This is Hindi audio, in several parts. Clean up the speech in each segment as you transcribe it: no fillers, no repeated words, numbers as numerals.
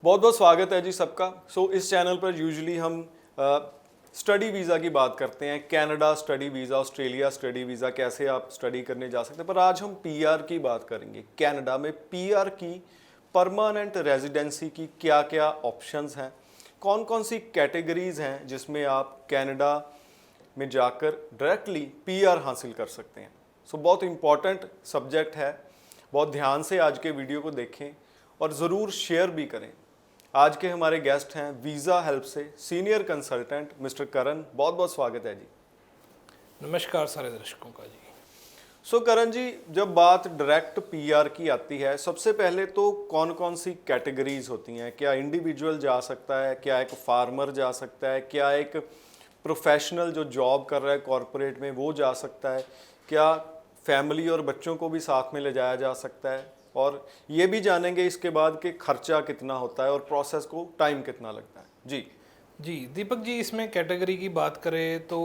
बहुत बहुत स्वागत है जी सबका। इस चैनल पर यूजुअली हम स्टडी वीज़ा की बात करते हैं, Canada study visa, Australia study visa, कैसे आप स्टडी करने जा सकते हैं। पर आज हम पीआर की बात करेंगे। कनाडा में पीआर की परमानेंट रेजिडेंसी की क्या क्या ऑप्शंस हैं, कौन कौन सी कैटेगरीज हैं जिसमें आप कनाडा में जाकर डायरेक्टली पीआर हासिल कर सकते हैं। बहुत इम्पॉर्टेंट सब्जेक्ट है, बहुत ध्यान से आज के वीडियो को देखें और ज़रूर शेयर भी करें। आज के हमारे गेस्ट हैं वीज़ा हेल्प से सीनियर कंसल्टेंट मिस्टर करण। बहुत बहुत स्वागत है जी। नमस्कार सारे दर्शकों का जी। करण जी, जब बात डायरेक्ट पीआर की आती है, सबसे पहले तो कौन कौन सी कैटेगरीज होती हैं? क्या इंडिविजुअल जा सकता है, क्या एक फार्मर जा सकता है, क्या एक प्रोफेशनल जो जॉब कर रहा है कॉरपोरेट में वो जा सकता है, क्या फैमिली और बच्चों को भी साथ में ले जाया जा सकता है? और ये भी जानेंगे इसके बाद कि खर्चा कितना होता है और प्रोसेस को टाइम कितना लगता है। जी दीपक जी, इसमें कैटेगरी की बात करें तो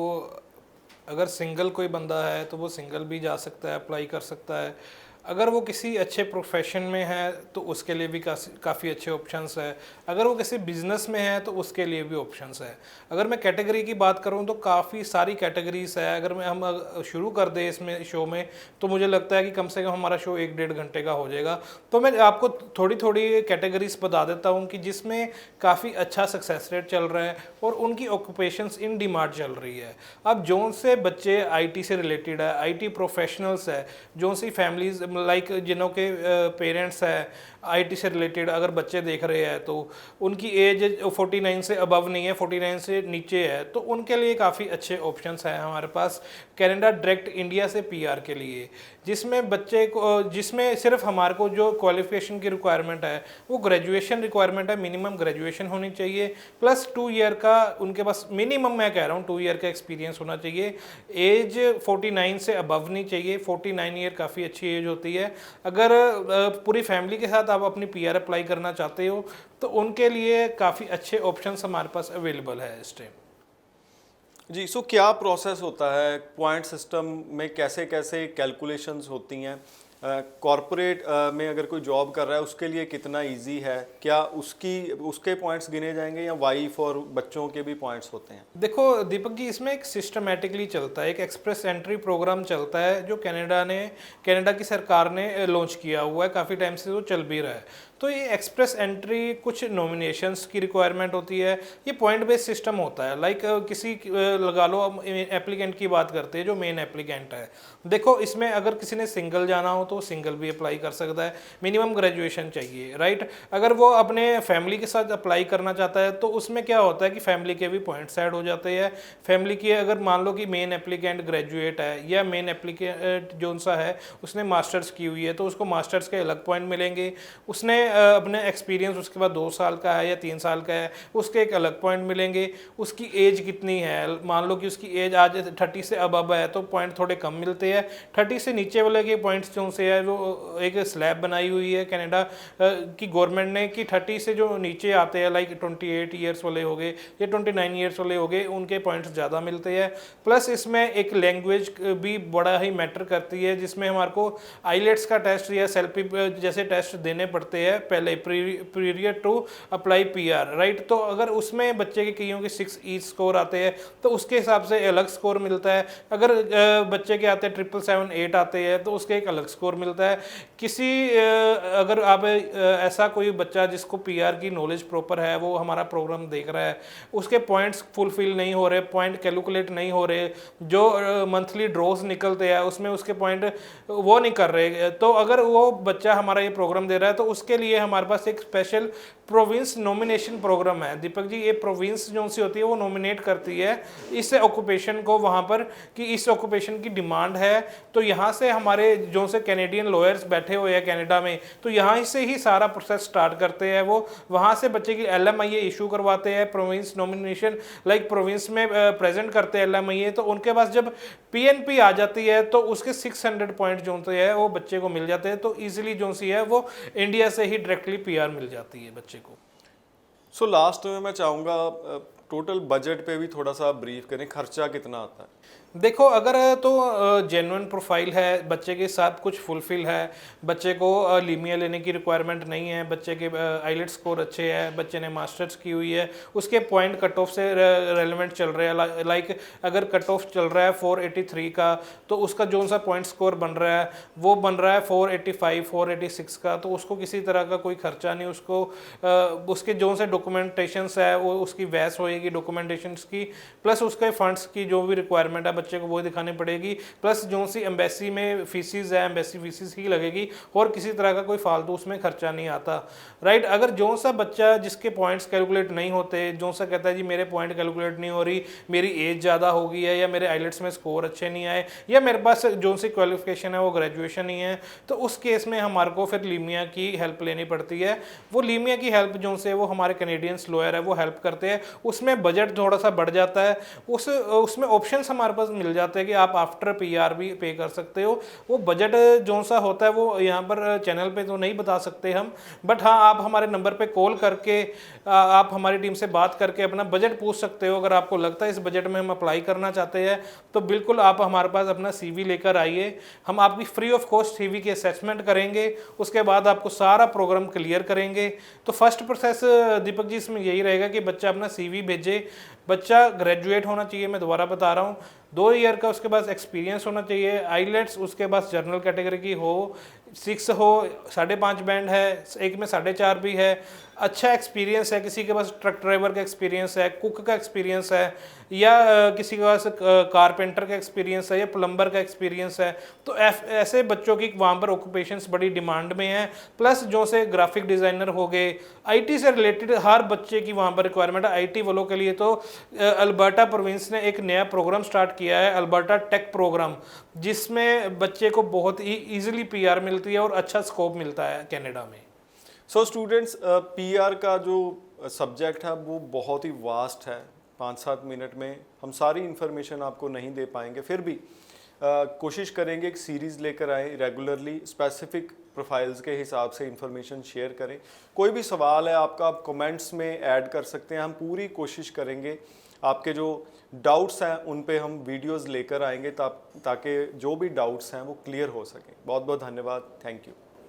अगर सिंगल कोई बंदा है तो वो सिंगल भी जा सकता है, अप्लाई कर सकता है। अगर वो किसी अच्छे प्रोफेशन में है तो उसके लिए भी काफ़ी अच्छे ऑप्शंस है। अगर वो किसी बिजनेस में है तो उसके लिए भी ऑप्शंस है। अगर मैं कैटेगरी की बात करूं तो काफ़ी सारी कैटेगरीज है। अगर हम शुरू कर दें इसमें शो में तो मुझे लगता है कि कम से कम हमारा शो 1-1.5 घंटे का हो जाएगा। तो मैं आपको थोड़ी थोड़ी कैटेगरीज बता देता हूँ कि जिसमें काफ़ी अच्छा सक्सेस रेट चल रहा है और उनकी ऑक्यूपेशंस इन डिमांड चल रही है। अब जोन से बच्चे आईटी से रिलेटेड है, आईटी प्रोफेशनल्स है, जोन सी फैमिलीज लाइक जिनों के पेरेंट्स है आईटी से रिलेटेड अगर बच्चे देख रहे हैं तो उनकी एज 49 से अबव नहीं है, 49 से नीचे है, तो उनके लिए काफ़ी अच्छे ऑप्शंस हैं हमारे पास कनाडा डायरेक्ट इंडिया से पीआर के लिए। जिसमें बच्चे को, जिसमें सिर्फ हमारे को जो क्वालिफिकेशन की रिक्वायरमेंट है वो ग्रेजुएशन रिक्वायरमेंट है, मिनिमम ग्रेजुएशन होनी चाहिए प्लस 2 ईयर का उनके पास मिनिमम, मैं कह रहा हूँ 2 ईयर का एक्सपीरियंस होना चाहिए। एज 49 से अबव नहीं चाहिए, 49 ईयर काफ़ी अच्छी एज होती है। अगर पूरी फैमिली के साथ आप अपनी पीआर अप्लाई करना चाहते हो तो उनके लिए काफ़ी अच्छे ऑप्शंस हमारे पास अवेलेबल है इस टाइम जी। क्या प्रोसेस होता है पॉइंट सिस्टम में, कैसे कैसे कैलकुलेशंस होती हैं? कॉरपोरेट में अगर कोई जॉब कर रहा है उसके लिए कितना इजी है? क्या उसके पॉइंट्स गिने जाएंगे या वाइफ और बच्चों के भी पॉइंट्स होते हैं? देखो दीपक जी, इसमें एक सिस्टमेटिकली चलता है, एक एक्सप्रेस एंट्री प्रोग्राम चलता है जो कनाडा की सरकार ने लॉन्च किया हुआ है, काफ़ी टाइम से वो चल भी रहा है। तो ये एक्सप्रेस एंट्री कुछ नॉमिनेशंस की रिक्वायरमेंट होती है, ये पॉइंट बेस्ड सिस्टम होता है। लाइक लगा लो हम एप्लीकेंट की बात करते हैं जो मेन एप्लीकेंट है। देखो इसमें अगर किसी ने सिंगल जाना हो तो सिंगल भी अप्लाई कर सकता है, मिनिमम ग्रेजुएशन चाहिए, राइट। अगर वो अपने फैमिली के साथ अप्लाई करना चाहता है तो उसमें क्या होता है कि फैमिली के भी पॉइंट्स ऐड हो जाते हैं। फैमिली की अगर मान लो कि मेन एप्लीकेंट ग्रेजुएट है या मेन एप्लीकेंट जो सा है उसने मास्टर्स की हुई है तो उसको मास्टर्स के अलग पॉइंट मिलेंगे। उसने अपने एक्सपीरियंस उसके बाद 2 साल का है या 3 साल का है, उसके एक अलग पॉइंट मिलेंगे। उसकी एज कितनी है, मान लो कि उसकी एज आज 30 से अबव है तो पॉइंट थोड़े कम मिलते हैं। 30 से नीचे वाले के पॉइंट्स जो से है वो एक स्लैब बनाई हुई है कनाडा की गवर्नमेंट ने कि 30 से जो नीचे आते हैं लाइक 28 ईयर्स वाले हो गए या 29 ईयर्स वाले हो गए, उनके पॉइंट्स ज़्यादा मिलते हैं। प्लस इसमें एक लैंग्वेज भी बड़ा ही मैटर करती है, जिसमें हमारे को आईलेट्स का टेस्ट या सेल्फी जैसे टेस्ट देने पड़ते हैं पहले period to apply PR, right. तो अगर उसमें बच्चे के कईयों के 6 ईच स्कोर आते हैं तो उसके हिसाब से अलग स्कोर मिलता है। अगर बच्चे के आते हैं 777-8 आते हैं तो उसके एक अलग स्कोर मिलता है। किसी अगर आप ऐसा कोई बच्चा जिसको पीआर की नॉलेज प्रॉपर है वो हमारा प्रोग्राम देख रहा है, उसके पॉइंट्स फुलफिल नहीं हो रहे, पॉइंट कैलकुलेट नहीं हो रहे, जो मंथली ड्रॉज निकलते हैं उसमें उसके पॉइंट वो नहीं कर रहे, तो अगर वो बच्चा हमारा ये प्रोग्राम दे रहा है तो उसके लिए हमारे पास एक स्पेशल प्रोविंस नॉमिनेशन प्रोग्राम है। दीपक जी, ये प्रोविंस जो सी होती है वो नॉमिनेट करती है इस ऑक्यूपेशन को वहाँ पर कि इस ऑक्यूपेशन की डिमांड है। तो यहाँ से हमारे जो से कैनेडियन लॉयर्स बैठे हुए हैं कनाडा में, तो यहाँ से ही सारा प्रोसेस स्टार्ट करते हैं। वो वहाँ से बच्चे की LMIA इशू करवाते हैं, प्रोविंस नॉमिनेशन लाइक प्रोविंस में प्रेजेंट करते हैं LMIA। तो उनके पास जब PNP आ जाती है तो उसके 600 पॉइंट जो है वो बच्चे को मिल जाते हैं, तो ईजिली जो सी है वो इंडिया से ही डायरेक्टली पीआर मिल जाती है बच्चे को। लास्ट में मैं चाहूँगा टोटल बजट पे भी थोड़ा सा ब्रीफ करें, खर्चा कितना आता है? देखो, अगर तो जेन्युइन प्रोफाइल है, बच्चे के साथ कुछ फुलफिल है, बच्चे को लीमिया लेने की रिक्वायरमेंट नहीं है, बच्चे के आईलेट स्कोर अच्छे हैं, बच्चे ने मास्टर्स की हुई है, उसके पॉइंट कट ऑफ से रेलिवेंट चल रहे हैं, लाइक अगर कट ऑफ चल रहा है 483 का, तो उसका जो सा पॉइंट स्कोर बन रहा है वो बन रहा है 485 486 का, तो उसको किसी तरह का कोई खर्चा नहीं, उसको उसके जो से डॉक्यूमेंटेशंस है वो उसकी वैस होएगी डॉक्यूमेंटेशंस की, प्लस उसके फंड्स की जो भी रिक्वायरमेंट है बच्चे को वो दिखानी पड़ेगी, प्लस जो सी एम्बेसी में फीसिस है एम्बेसी फीसिस ही लगेगी, और किसी तरह का कोई फालतू उसमें खर्चा नहीं आता, राइट। अगर जो सा बच्चा जिसके पॉइंट्स कैलकुलेट नहीं होते, जो सा कहता है जी मेरे पॉइंट कैलकुलेट नहीं हो रही, मेरी एज ज़्यादा हो गई है, या मेरे आइलेट्स में स्कोर अच्छे नहीं आए, या मेरे पास जो सी क्वालिफिकेशन है वो ग्रेजुएशन ही है, तो उस केस में हमारे को फिर लीमिया की हेल्प लेनी पड़ती है। वो लीमिया की हेल्प जो से वो हमारे कैनेडियंस लॉयर है वो हेल्प करते हैं, उसमें बजट थोड़ा सा बढ़ जाता है, उसमें ऑप्शंस हमारे पास मिल जाते हैं कि आप आफ्टर पीआर भी पे कर सकते हो। वो बजट जो सा होता है वो यहाँ पर चैनल पे तो नहीं बता सकते हम, बट हाँ आप हमारे नंबर पे कॉल करके आप हमारी टीम से बात करके अपना बजट पूछ सकते हो। अगर आपको लगता है इस बजट में हम अप्लाई करना चाहते हैं तो बिल्कुल आप हमारे पास अपना CV लेकर आइए, हम आपकी फ्री ऑफ कॉस्ट CV की असेसमेंट करेंगे, उसके बाद आपको सारा प्रोग्राम क्लियर करेंगे। तो फर्स्ट प्रोसेस दीपक जी इसमें यही रहेगा कि बच्चा अपना CV भेजे, बच्चा ग्रेजुएट होना चाहिए, मैं दोबारा बता रहा हूँ, 2 ईयर का उसके पास एक्सपीरियंस होना चाहिए, आईलेट्स उसके पास जनरल कैटेगरी की हो, 6 हो, 5.5 बैंड है, एक में 4.5 भी है, अच्छा एक्सपीरियंस है, किसी के पास ट्रक ड्राइवर का एक्सपीरियंस है, कुक का एक्सपीरियंस है, या किसी के पास कारपेंटर का एक्सपीरियंस है, या प्लम्बर का एक्सपीरियंस है, तो ऐसे बच्चों की वहाँ पर ऑक्यूपेशंस बड़ी डिमांड में है। प्लस जो से ग्राफिक डिज़ाइनर हो गए, IT से रिलेटेड हर बच्चे की वहाँ पर रिक्वायरमेंट है। IT वालों के लिए तो अल्बर्टा प्रोविंस ने एक नया प्रोग्राम स्टार्ट किया है, अल्बर्टा टेक प्रोग्राम, जिसमें बच्चे को बहुत ही ईजिली PR मिलती है और अच्छा स्कोप मिलता है कनाडा में। सो स्टूडेंट्स, PR का जो सब्जेक्ट है वो बहुत ही वास्ट है, 5-7 मिनट में हम सारी इन्फॉर्मेशन आपको नहीं दे पाएंगे, फिर भी कोशिश करेंगे एक सीरीज़ लेकर आए, रेगुलरली स्पेसिफिक प्रोफाइल्स के हिसाब से इंफॉर्मेशन शेयर करें। कोई भी सवाल है आपका, आप कमेंट्स में ऐड कर सकते हैं, हम पूरी कोशिश करेंगे आपके जो डाउट्स हैं उन पे हम वीडियोस लेकर आएंगे ताकि जो भी डाउट्स हैं वो क्लियर हो सकें। बहुत बहुत धन्यवाद, थैंक यू।